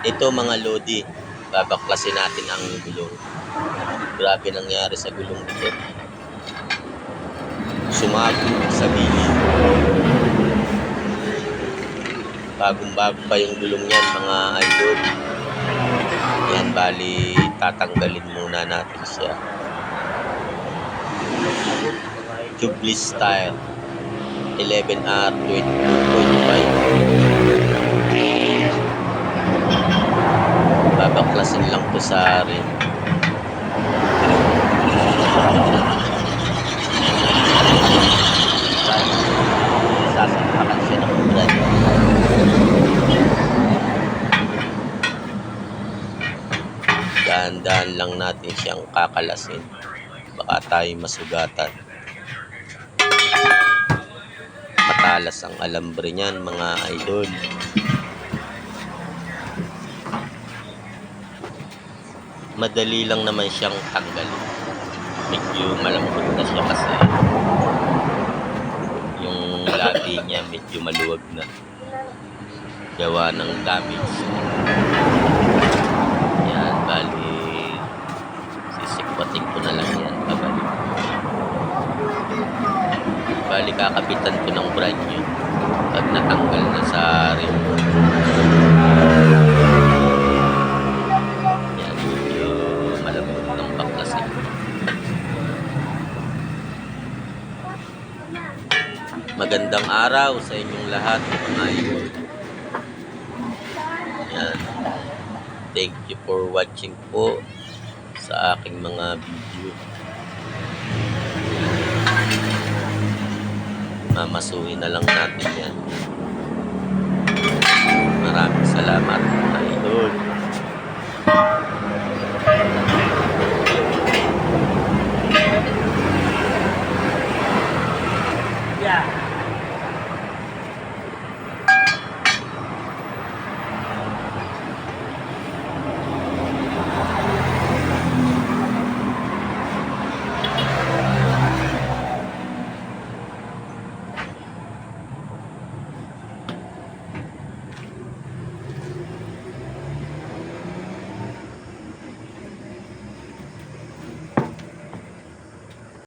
Ito mga lodi, babaklasin natin ang gulong. Grabe nangyari sa gulong nito. Sumabog sa gilid. Bagong-bago pa yung gulong niyan mga idol. Yan, bali tatanggalin muna natin siya. Tubeless style 11R 22.5. Babaklasin lang to sa rin. Sasampakan siya ng brad. Dahan-dahan lang natin siyang kakalasin. Baka tayo masugatan. Matalas ang alambre niyan mga idol. Madali lang naman siyang tanggalin. Medyo malambot na siya kasi yung lati niya medyo maluwag na. Gawa ng damage. Yan, bali sisikwatin ko na lang yan pabalik. Bali kakabitan ko ng brand new pag natanggal na sa rim. Yan, medyo malambot ng baklasin. Magandang araw sa inyong lahat mga idol. Yan. Thank you for watching po sa aking mga video. Mamasuhin na lang natin yan. Maraming salamat.